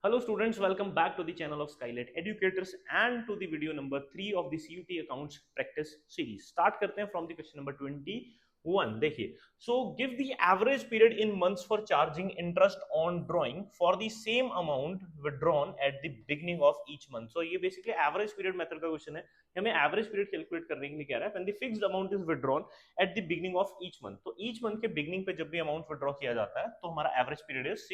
Hello students, welcome back to the channel of Skylight Educators and to the video number 3 of the CUT accounts practice series. Start करते हैं from the question number 21. देखिए, so give the average period in months for charging interest on drawing for the same amount withdrawn at the beginning of each month. So ये basically average period method का question है. हमें average period calculate करने के लिए क्या है when the fixed amount is withdrawn at the beginning of each month. तो each month के beginning पे जब भी amount withdraw किया जाता है तो हमारा average period is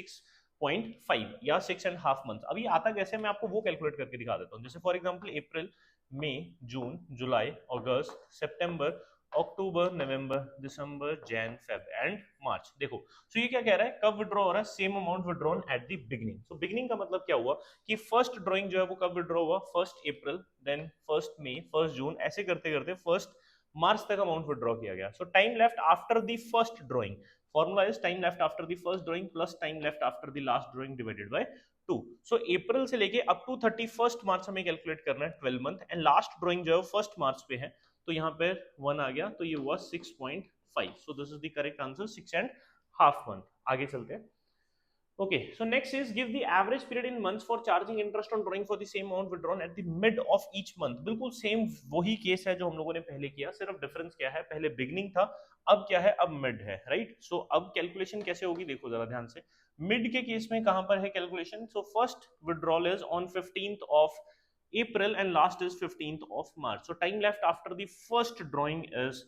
6.5 या 6.5 मंथ। अभी आता कैसे, मैं आपको वो कैलकुलेट करके दिखा देता हूँ। जैसे for example April, May, June, July, August, September, October, November, December, Jan, Feb and March. देखो, सो ये क्या कह रहा है, कब विड्रॉ हो रहा है, same amount withdrawn at the beginning. So beginning का मतलब क्या हुआ कि फर्स्ट ड्रॉइंग जो है वो कब विड्रॉ हुआ, फर्स्ट अप्रैल, देन फर्स्ट मई, फर्स्ट जून, ऐसे करते करते फर्स्ट मार्च तक अमाउंट विड्रॉ किया गया। सो time left after the first drawing, formula is time left after the first drawing plus time left after the last drawing divided by 2। so अप्रैल से लेके up to 31 मार्च हमें calculate करना है 12 month, and last drawing जो है first March पे है, तो यहाँ पे 1 आ गया, तो ये हुआ 6.5। सो this is the correct answer, 6.5 month. आगे चलते हैं। Okay, so next is give the average period in months for charging interest on drawing for the same amount withdrawn at the mid of each month। बिल्कुल same वही case है जो हम लोगों ने पहले किया, सिर्फ डिफरेंस क्या है, पहले बिगनिंग था, अब क्या है, अब मिड है, राइट। सो अब कैलकुलेशन कैसे होगी, देखो जरा ध्यान से। मिड के केस में कहां पर है calculation, so first withdrawal is on 15th of April and last is 15th of March। so time left after the first drawing is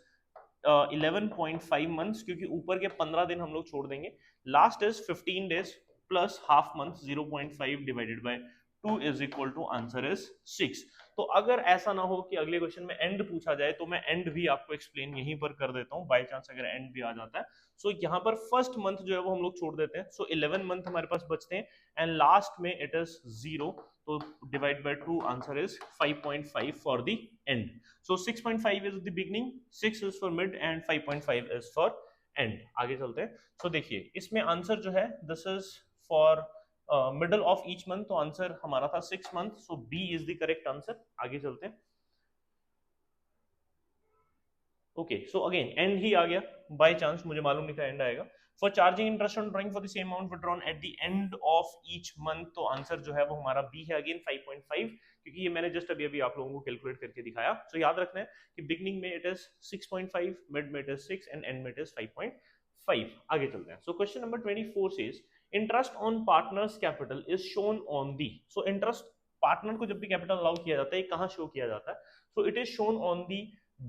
11.5 months, क्योंकि ऊपर के 15 दिन हम लोग छोड़ देंगे। Last is 15 days plus half month, 0.5 divided by 2 is equal to answer is 6। तो अगर ऐसा ना हो कि अगले क्वेश्चन में एंड पूछा जाए तो मैं एंड भी आपको एक्सप्लेन यहीं पर कर देता हूं, बाय चांस अगर एंड भी आ जाता है। सो यहाँ पर फर्स्ट मंथ जो है वो हम लोग छोड़ देते हैं। सो 11 मंथ हमारे पास बचते हैं एंड लास्ट में इट इज 0, तो divide by 2 answer is 5.5 for the end. So 6.5 is the beginning, 6 is for mid and 5.5 is for end। आगे चलते हैं। So देखिए, इसमें आंसर जो है this is for middle of each month, तो आंसर हमारा था 6 month, so B is the correct answer। आगे चलते हैं। ओके, सो अगेन एंड ही आ गया, बाय चांस मुझे मालूम नहीं था एंड आएगा। For charging interest on drawing for the same amount withdrawn at the end of each month, तो आंसर जो है वो हमारा बी है, अगेन 5.5, क्योंकि ये मैंने जस्ट अभी अभी आप लोगों को कैलकुलेट करके दिखाया। सो याद रखना है कि बिगनिंग में इट इज 6.5, मिड में इट इज 6 एंड एंड में इट इज 5.5। आगे चलते हैं। So question number 24 says interest on partners capital is shown on the. So interest partner को जब भी कैपिटल अलाउ किया जाता है, कहां शो किया जाता है, so it is shown on the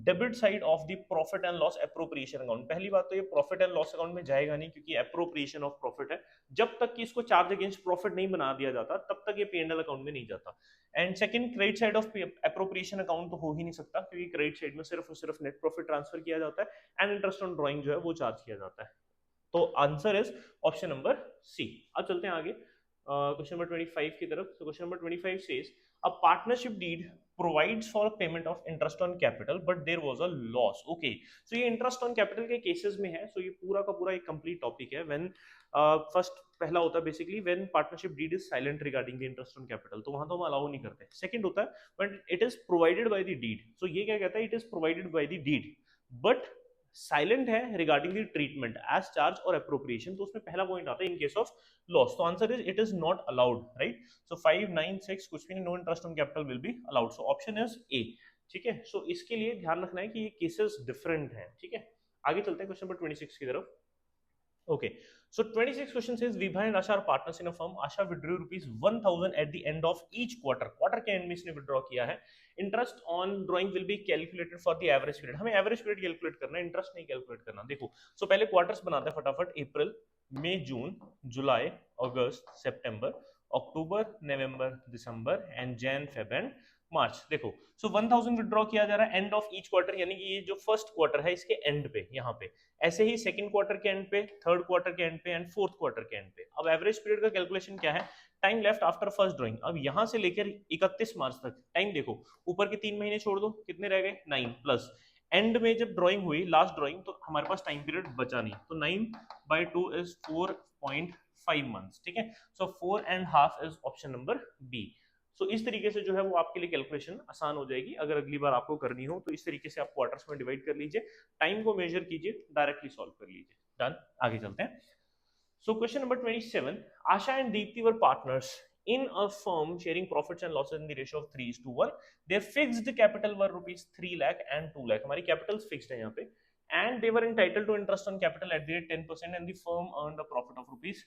debit side of the profit and loss appropriation account. पहली बात तो ये प्रॉफिट एंड लॉस अकाउंट में जाएगा नहीं, क्योंकि एप्रोप्रिएशन ऑफ प्रॉफिट है। जब तक कि इसको चार्ज अगेंस्ट प्रॉफिट नहीं बना दिया जाता तब तक ये पीएनएल अकाउंट में नहीं जाता। And second, credit side of appropriation account तो हो ही नहीं सकता, क्योंकि क्रेडिट साइड में सिर्फ और सिर्फ नेट प्रॉफिट ट्रांसफर किया जाता है एंड इंटरेस्ट ऑन ड्रॉइंग जो है वो चार्ज किया जाता है। तो answer is option number C. अब चलते हैं आगे क्वेश्चन नंबर 25 की तरफ। तो question number 25 says a partnership deed provides for payment of interest on capital but there was a loss। okay, so ये interest on capital के cases में है। so ये पूरा का पूरा एक complete topic है। when first पहला होता है basically when partnership deed is silent regarding the interest on capital, तो वहां तो हम allow नहीं करते। second होता है when it is provided by the deed। so ये क्या कहता है, it is provided by the deed but silent है regarding the treatment as charge और अप्रोप्रिएशन। तो उसमें पहला पॉइंट आता है इन केस ऑफ लॉस, तो answer is it is not allowed, right. So 5, 9, 6 कुछ भी नहीं, no interest on capital will be allowed. So option is A, ठीक है। सो इसके लिए ध्यान रखना है कि ये केसेस डिफरेंट हैं, ठीक है। आगे चलते हैं क्वेश्चन नंबर 26 की तरफ। Okay, so 26 question says Vibha and Asha are partners in a firm. Asha withdrew rupees 1000 at the end of each quarter। quarter के end में इसने withdraw किया है। Interest on drawing will be calculated for the average period। हमें average period calculate करना है, interest नहीं calculate करना। देखो, so पहले quarters बनाते हैं फटाफट। अप्रैल, May, June, July, August, September, October, November, December and Jain, Feb and March. देखो, सो 1000 विड्रॉ किया जा रहा है एंड ऑफ ईच क्वार्टर, यानी कि ये जो फर्स्ट क्वार्टर है इसके एंड पे, यहाँ पे। ऐसे ही सेकंड क्वार्टर के एंड पे, थर्ड क्वार्टर के एंड पे एंड फोर्थ क्वार्टर के एंड पे। अब एवरेज पीरियड का कैलकुलेशन क्या है, time left after first drawing. अब यहां से लेकर 31 मार्च तक टाइम देखो, ऊपर के 3 महीने छोड़ दो, कितने रह गए, 9 प्लस एंड में जब ड्राइंग हुई लास्ट ड्राइंग, तो हमारे पास टाइम पीरियड बचा नहीं, तो 9/2 इज 4.5 मंथ्स, ठीक है। सो 4.5 इज ऑप्शन नंबर बी। सो इस तरीके से जो है वो आपके लिए कैलकुलेशन आसान हो जाएगी। अगर अगली बार आपको करनी हो तो इस तरीके से आप क्वार्टर्स में डिवाइड कर लीजिए, टाइम को मेजर कीजिए, डायरेक्टली सॉल्व कर लीजिए। डन, आगे चलते हैं। So question number 27, Asha and Deepti were partners in a firm sharing profits and losses in the ratio of 3:1, their fixed capital were rupees 3 lakh and 2 lakh. हमारी capitals fixed है यहाँ पे, and they were entitled to interest on capital at the rate 10%, and the firm earned a profit of rupees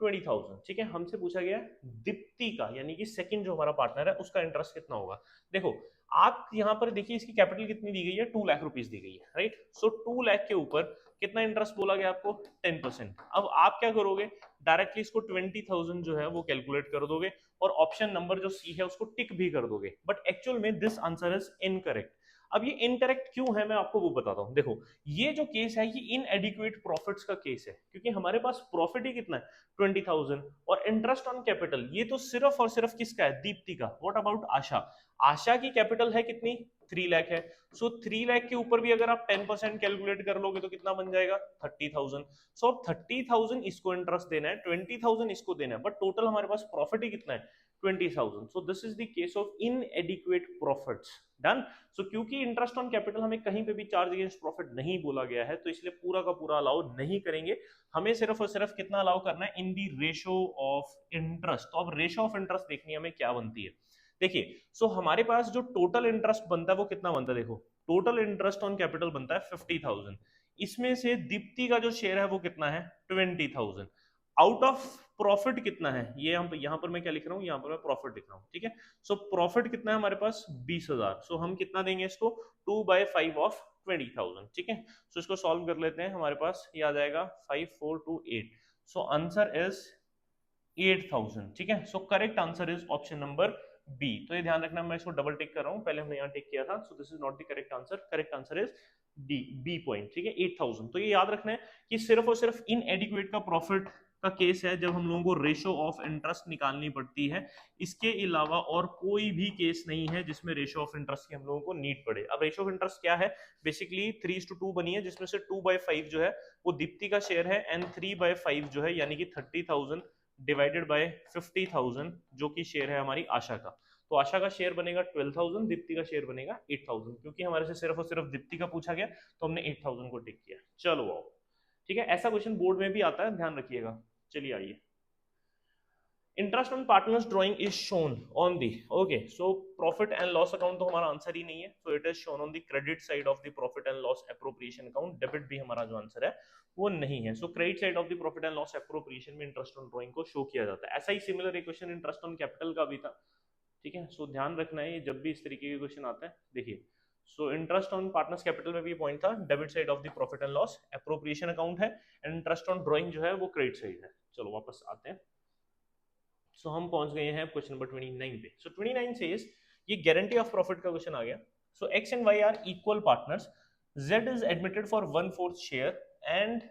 20,000. ठीक है, हमसे पूछा गया दीप्ति का, यानी कि सेकंड जो हमारा पार्टनर है उसका इंटरेस्ट कितना होगा। देखो आप यहाँ पर देखिए इसकी कैपिटल कितनी दी गई है, 2 लाख रुपीस दी गई है, राइट। सो 2 लाख के ऊपर कितना इंटरेस्ट बोला गया आपको, 10%। अब आप क्या करोगे, डायरेक्टली इसको 20,000 जो है वो कैलकुलेट कर दोगे और ऑप्शन नंबर जो सी है उसको टिक भी कर दोगे, बट एक्चुअल में दिस आंसर इज इनकरेक्ट। अब ये इनकरेक्ट क्यों है मैं आपको वो बताता हूं। देखो ये जो केस है ये इनएडिक्वेट प्रॉफिट्स का केस है, क्योंकि हमारे पास प्रॉफिट ही कितना है 20,000 और इंटरेस्ट ऑन कैपिटल ये तो सिर्फ और सिर्फ किसका है, दीप्ति का। व्हाट अबाउट आशा, आशा की कैपिटल है कितनी, 3 लाख है। सो 3 लाख के ऊपर भी अगर आप 10% कैलकुलेट कर लोगे तो कितना बन जाएगा, 30,000। सो अब 30,000 इसको इंटरेस्ट देना है, 20,000 इसको देना है, बट टोटल हमारे पास प्रॉफिट ही कितना है, 20,000। So this is the case of inadequate profits. Done. So क्योंकि इंटरेस्ट ऑन कैपिटल हमें कहीं पे भी चार्ज अगेंस्ट प्रॉफिट नहीं बोला गया है, तो इसलिए पूरा का पूरा अलाउ नहीं करेंगे। हमें सिर्फ और सिर्फ कितना अलाउ करना है, इन दी रेशो ऑफ इंटरेस्ट। तो अब रेशो ऑफ इंटरेस्ट देखनी हमें क्या बनती है। देखिए सो हमारे पास जो टोटल इंटरेस्ट बनता है वो कितना बनता है, देखो टोटल इंटरेस्ट ऑन कैपिटल बनता है 50,000, इसमें से दीप्ति का जो शेयर है वो कितना है 20,000। आउट ऑफ प्रॉफिट कितना है, ये हम यहाँ पर मैं क्या लिख रहा हूँ, यहाँ पर मैं प्रॉफिट लिख रहा हूँ, ठीक है। सो प्रॉफिट कितना है हमारे पास 20,000। सो हम कितना देंगे इसको 2/5 ऑफ 20,000, ठीक है। सो इसको सॉल्व कर लेते हैं, हमारे पास ये आ जाएगा 5428। सो आंसर इज 8,000, ठीक है। So correct answer is option number B. तो ये ध्यान रखना, मैं इसको डबल टिक कर रहा हूं, पहले हमने यहाँ टिक किया था। So this is not the correct answer, correct answer is D, B point, ठीक है 8,000। तो ये याद रखना है कि सिर्फ और सिर्फ इनएडिक्वेट का प्रॉफिट का केस है जब हम लोगों को रेशो ऑफ इंटरेस्ट निकालनी पड़ती है। इसके अलावा और कोई भी केस नहीं है जिसमें रेशो ऑफ इंटरेस्ट की हम लोगों को नीड पड़े। अब रेशो ऑफ इंटरेस्ट क्या है, बेसिकली 3:2 बनी है, जिसमें से 2/5 जो है वो दीप्ति का शेयर है, एंड 3/5 जो है यानी कि 30,000 डिवाइडेड बाय 50,000 जो कि शेयर है हमारी आशा का। तो आशा का शेयर बनेगा 12,000, दीप्ति का शेयर बनेगा 8,000। क्योंकि हमारे से सिर्फ और सिर्फ दीप्ति का पूछा गया तो हमने 8,000 को टिक किया। चलो आओ, ठीक है, ऐसा क्वेश्चन बोर्ड में भी आता है, ध्यान रखिएगा। चलिए आइए, interest on partners drawing is shown on the, okay. So profit and loss account तो हमारा आंसर ही नहीं है, so it is shown on the credit side of the profit and loss appropriation account. Debit भी हमारा जो answer है वो नहीं है। सो credit side of the profit and loss appropriation में इंटरेस्ट ऑन ड्राइंग को शो किया जाता है। ऐसा ही similar equation interest on capital का भी था, ठीक है। सो ध्यान रखना है जब भी इस तरीके के क्वेश्चन आता है। देखिए so interest on partners capital में भी पॉइंट था, debit side of the profit and loss appropriation account है, एंड इंटरेस्ट ऑन ड्राइंग जो है वो क्रेडिट साइड है। चलो वापस आते हैं। सो हम पहुंच गए हैं क्वेश्चन नंबर 29 पे। सो 29 सेज, ये गारंटी ऑफ प्रॉफिट का क्वेश्चन आ गया। So X and Y are equal partners, Z is admitted for 1/4 share and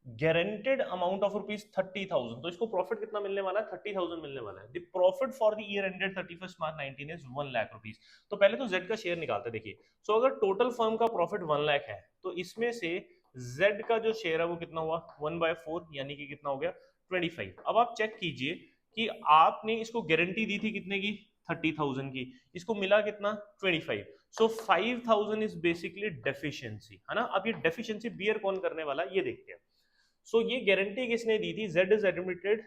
guaranteed amount of rupees 30,000। तो इसको प्रॉफिट कितना मिलने वाला है, 30,000 मिलने वाला है। The profit for the year ended 31 March 19 is 1 lakh rupees. तो पहले तो जेड का शेयर निकालते, देखिए सो अगर टोटल फर्म का प्रॉफिट 1 लाख है तो इसमें से जेड का जो शेयर है वो कितना हुआ 1/4, यानी कि कितना हो गया 25। अब आप चेक कीजिए कि आपने इसको गारंटी दी थी कितने की, 30,000 की, इसको मिला कितना 25। सो 5,000 इज बेसिकली डेफिशिएंसी, है ना। अब ये डेफिशिएंसी बियर कौन करने वाला ये देखते हैं। सो ये गारंटी किसने दी थी, Z is admitted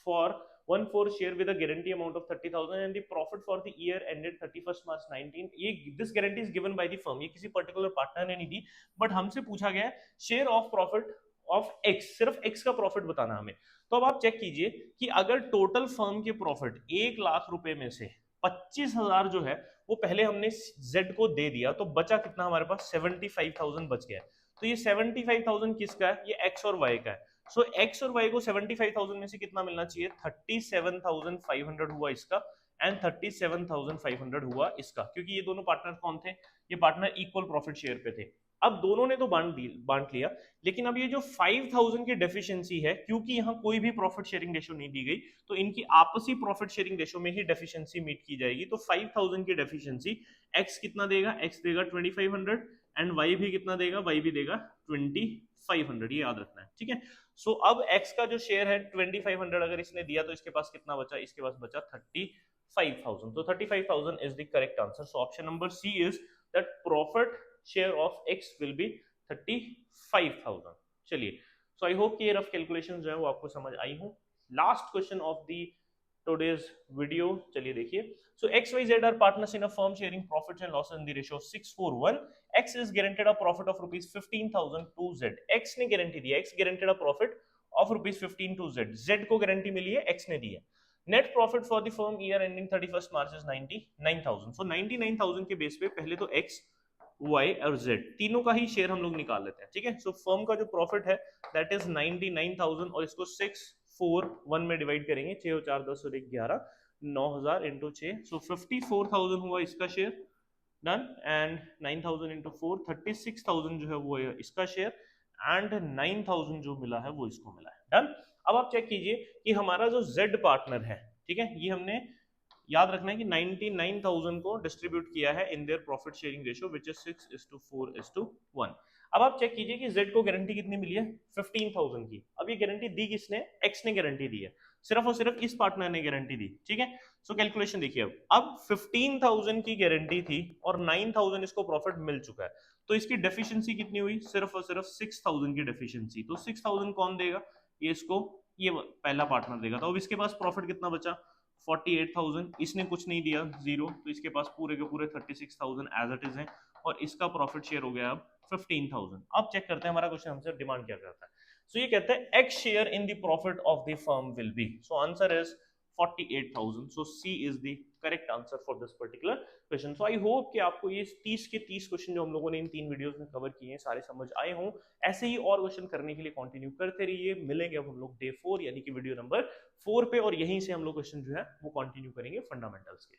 for 1/4 share with a guarantee amount of 30,000 and the profit for the year ended 31st March 19। ये this guarantee is given by the firm, ये किसी पर्टिकुलर पार्टनर ने नहीं दी, बट हमसे पूछा गया है share of profit of X, सिर्फ X का प्रॉफिट बताना हमें। तो अब आप चेक कीजिए कि अगर टोटल फर्म के प्रॉफिट 1 लाख रुपए में से 25,000 जो है वो पहले हमने Z को दे दिया, तो बचा कितना हमारे पास 75,000 बच गया। तो ये 75,000 किसका है, ये एक्स और वाई का है। सो एक्स और वाई को 75,000 में से कितना मिलना चाहिए, 37,500 हुआ इसका, एंड 37,500 हुआ इसका, क्योंकि ये दोनों पार्टनर कौन थे, ये पार्टनर इक्वल प्रॉफिट शेयर पे थे। अब दोनों ने तो बांट लिया, लेकिन अब ये जो 5,000 की डेफिशिएंसी है, क्योंकि यहाँ कोई भी प्रॉफिट शेयरिंग रेशो नहीं दी गई, तो इनकी आपसी प्रॉफिट शेयरिंग रेशो में ही डेफिशिएंसी मीट की जाएगी। तो 5,000 की डेफिशिएंसी एक्स कितना देगा, एक्स देगा 2500, एंड y भी कितना देगा, y भी देगा 2500, ये याद रखना है, ठीक है। सो अब x का जो शेयर है 2500 अगर इसने दिया तो इसके पास कितना बचा, इसके पास बचा 35,000। तो 35,000 is the correct answer. So option number C is that profit share of x will be 35,000। चलिए, सो आई होप कि ये रफ कैलकुलेशन जो है वो आपको समझ आई हो। Last question of the today's video. चलिए देखिए. So XYZ are partners in a firm sharing profits and losses in the ratio of 6:1. X is guaranteed a profit of rupees 15,000 to Z. X ने guarantee दिया, X guaranteed a profit of rupees 15 to Z. Z को guarantee मिली है, X ने दी है. Net profit for the firm year ending 31st March is 99,000. So 99,000 के base पे पहले तो X, Y और Z तीनों का ही शेयर हम लोग निकाल लेते हैं. ठीक है. सो फर्म का जो प्रॉफिट है दैट इज 99,000 और इसको 641 में डिवाइड करेंगे. 6 और 4 10 और 1 11, 9,000 इंटू 6. सो 54,000 हुआ इसका शेयर. डन. एंड 9,000 इंटू 4, 36,000 जो है वो है इसका शेयर. एंड 9,000 जो मिला है वो इसको मिला है. डन. अब आप चेक कीजिए कि हमारा जो Z पार्टनर है, ठीक है, ये हमने याद रखना है कि 99,000 को डिस्ट्रीब्यूट किया है in their profit sharing ratio which is 6:4:1. अब आप चेक कीजिए कि Z को गारंटी कितनी मिली है, 15,000 की. अब ये गारंटी दी किसने, X ने गारंटी दी है, सिर्फ और सिर्फ इस पार्टनर ने गारंटी दी. ठीक है. सो कैलकुलेशन देखिए. अब 15,000 की गारंटी थी और 9,000 इसको प्रॉफिट मिल चुका है, तो इसकी डेफिशिएंसी कितनी हुई, सिर्फ और सिर्फ 6,000 की डेफिशिएंसी. तो 6,000 कौन देगा, ये इसको, ये पहला पार्टनर देगा. तो अब इसके पास प्रॉफिट कितना बचा, 48,000. इसने कुछ नहीं दिया, जीरो. तो इसके पास पूरे के पूरे 36,000 एज इट इज है और इसका प्रॉफिट शेयर हो गया अब 15,000. अब चेक करते हैं हमारा क्वेश्चन हमसे डिमांड क्या करता है. सो ये कहता है X share in the profit of the firm will be. So answer is 48,000. So C is the correct answer for this particular question. So I hope कि आपको ये 30 के 30 क्वेश्चन जो हम लोगों ने इन 3 वीडियोस में कवर किए हैं सारे समझ आए हों. ऐसे ही और क्वेश्चन करने के लिए कंटिन्यू करते रहिए. मिलेंगे अब हम लोग डे 4 यानी कि वीडियो नंबर 4 पे और यहीं से हम लोग क्वेश्चन जो है वो कंटिन्यू करेंगे फंडामेंटल्स के.